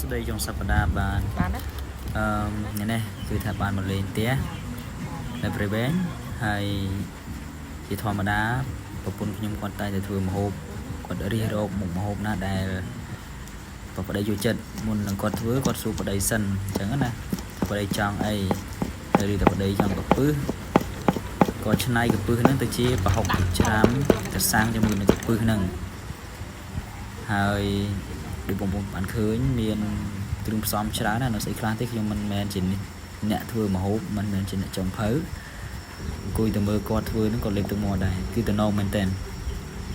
ស្ដីចុងសប្តាហ៍បាននេះគឺថាបានមកលេងផ្ទះនៅព្រៃវែងហើយជាធម្មតាប្រពន្ធខ្ញុំគាត់តែធ្វើម្ហូបគាត់រិះរកមុខម្ហូបណាដែលប្តីយកចិត្តមុននឹងគាត់ធ្វើគាត់សួរប្តីសិនអញ្ចឹងណាប្តីចង់អីឬតែប្តីចង់កពឹសគាត់ឆ្នៃកពឹសហ្នឹងទៅជាប្រហុកច្រាមទៅសាំងជាមួយនឹងកពឹសហ្នឹងហើយដូចបងប្អូនបានឃើញមានគ្រឿងផ្សំច្រើនណាស់នៅស្អីខ្លះទេខ្ញុំមិនមែនជាអ្នកធ្វើម្ហូបមិនមែនជាអ្នកចុងភៅអង្គុយទៅមើលគាត់ធ្វើហ្នឹងក៏លេបទឹកមាត់ដែរគឺតំណមែនតើ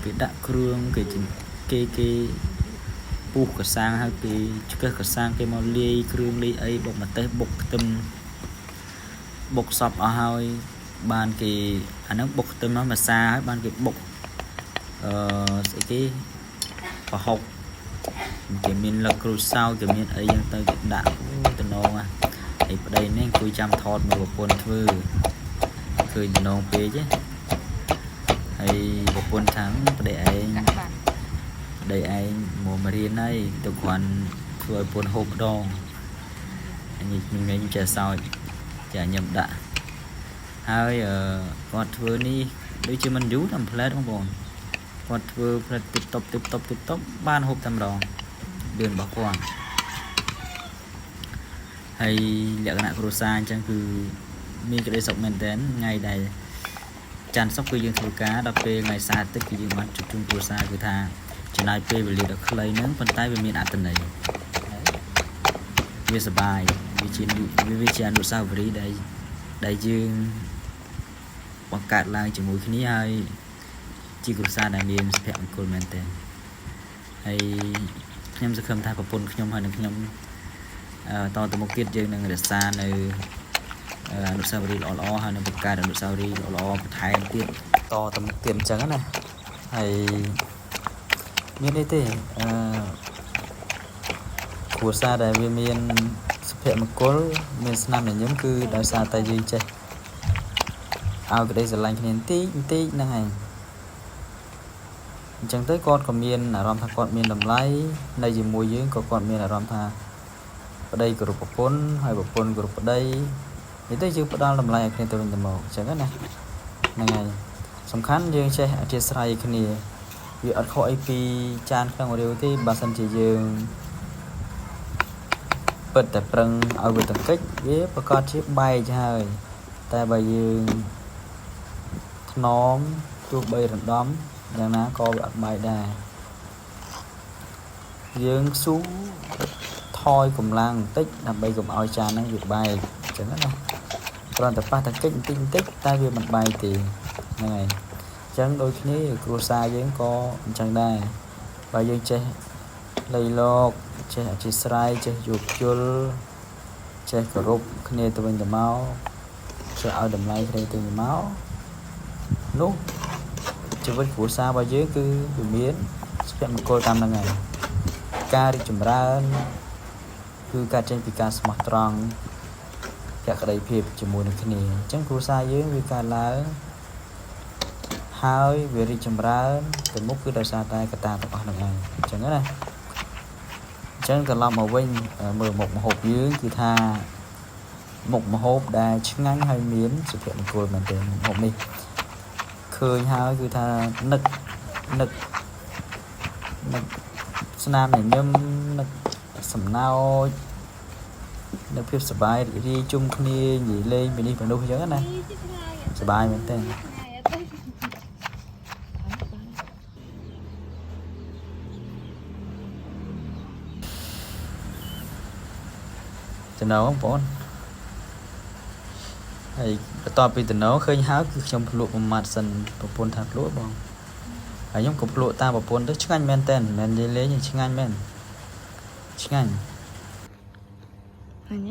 គេដាក់គ្រឿងគេពុះកសាងហើយគេឆ្កឹះកសាងគេមកលាយគ្រឿងលាយអីបុកម្ទេសបុកខ្ទឹមបុកសពអស់ហើយបានគេអាហ្នឹងបុកខ្ទឹមមកម្សាហើយបានគេបុកស្អីគេប្រហុកគេមានលឹកក្រូចសើចគេមានអីយ៉ាងទៅគេដាក់តំណងហើយប្តីនេះអង្គុយចាំថតមើលប្រពន្ធធ្វើឃើញតំណងពេកហើយប្រពន្ធថាប្តីឯងមករៀនហើយទៅគ្រាន់ធ្វើឲ្យប្រពន្ធហូបម្ដងខ្ញុំចេះសើចចាញឹមដាក់ហើយគាត់ធ្វើនេះដូចជាមិនយូរតាមផ្លែតបងប្អូនគាត់ធ្វើផ្លែតទីតបបានហូបតែម្ដងលឿនរបស់គាត់ហើយលក្ខណៈគ្រួសារអញ្ចឹងគឺមានក្តីសុខមែនទែនថ្ងៃដែលច័ន្ទសុក្រគឺយើងធ្វើការដល់ពេលថ្ងៃសៅរ៍ទឹកគឺយើងបានជួបជុំគ្រួសារគឺថាចំណាយពេលវេលាដ៏ខ្លីហ្នឹងប៉ុន្តែវាមានអត្ថន័យវាសប្បាយវាជាអនុស្សាវរីយ៍ដែលយើងបង្កើតឡើងជាមួយគ្នាហើយជាគ្រួសារដែលមានសុភមង្គលមែនទែនហើយខ្ញុំសង្ឃឹមថាប្រពន្ធខ្ញុំហើយនឹងខ្ញុំតទៅមុខទៀតយើងនឹងរក្សានៅអនុស្សាវរីយ៍ល្អៗហើយនឹងបង្កើតអនុស្សាវរីយ៍ល្អៗបន្ថែមទៀតតទៅមុខទៀតអញ្ចឹងណាហើយមានអីទេគ្រួសារដែលវាមានសុភមង្គលមានស្នាមញញឹមគឺដោយសារតែយើងចេះឲ្យក្តីស្រឡាញ់គ្នាបន្តិចហ្នឹងហើយអញ្ចឹងទៅគាត់ក៏មានអារម្មណ៍ថាគាត់មានតម្លៃនៅជាមួយយើងក៏គាត់មានអារម្មណ៍ថាប្តីគោរពប្រពន្ធហើយប្រពន្ធគោរពប្តីនេះទៅយើងផ្ដល់តម្លៃឲ្យគ្នាទៅវិញទៅមកអញ្ចឹងណាហ្នឹងហើយសំខាន់យើងចេះអធិស្ឋានគ្នាវាអត់ខុសអីពីចានក្នុងរាវទេបើសិនជាយើងពិតតែប្រឹងឲ្យវាតកិច្ចវាប្រកាសជាបែកហើយតែបើយើងថ្នមទោះបីរំដំយ៉ាងណាក៏វាអត់បែកដែរយើងស៊ូថយកម្លាំងបន្តិចដើម្បីកុំឲ្យចានហ្នឹងវាបែកអញ្ចឹងណាគ្រាន់តែប៉ះតែកិច្ចបន្តិចតែវាមិនបែកទេហ្នឹងហើយអញ្ចឹងដូចគ្នាគ្រួសារយើងក៏អញ្ចឹងដែរបើយើងចេះលៃលកចេះអធិស្ឋានចេះយោគយល់ចេះគោរពគ្នាទៅវិញទៅមកចេះឲ្យតម្លៃគ្នាទៅវិញទៅមកនោះជីវិតគ្រួសាររបស់យើងគឺវាមានសុភមង្គលតាមហ្នឹងហើយការរីកចម្រើនគឺការចេញពីការស្មោះត្រង់ភក្ដីភាពជាមួយនឹងគ្នាអញ្ចឹងគ្រួសារយើងវាកើតឡើងហើយវារីកចម្រើនទៅមុខគឺដោយសារតែកត្តាទាំងអស់ហ្នឹងឯងអញ្ចឹងណាអញ្ចឹងត្រឡប់មកវិញមើលមុខម្ហូបយើងគឺថាមុខម្ហូបដែលឆ្ងាញ់ហើយមានសុភមង្គលមែនទែនមុខនេះឃើញហើយគឺថានឹកស្នាមញញឹមនឹកសំណោចនឹកភាពសប្បាយរីករាយជុំគ្នានិយាយលេងពីនេះពីនោះអញ្ចឹងណាសប្បាយមែនទែនចំណងបងប្អូនហើយបន្ទាប់ពីតំណឃើញហើយគឺខ្ញុំភ្លក់មួយម៉ាត់សិនប្រពន្ធថាភ្លក់បងហើយខ្ញុំក៏ភ្លក់តាមប្រពន្ធទៅឆ្ងាញ់មែនតើមិនមែនលេងឆ្ងាញ់មែនឆ្ងាញ់ហ្នឹង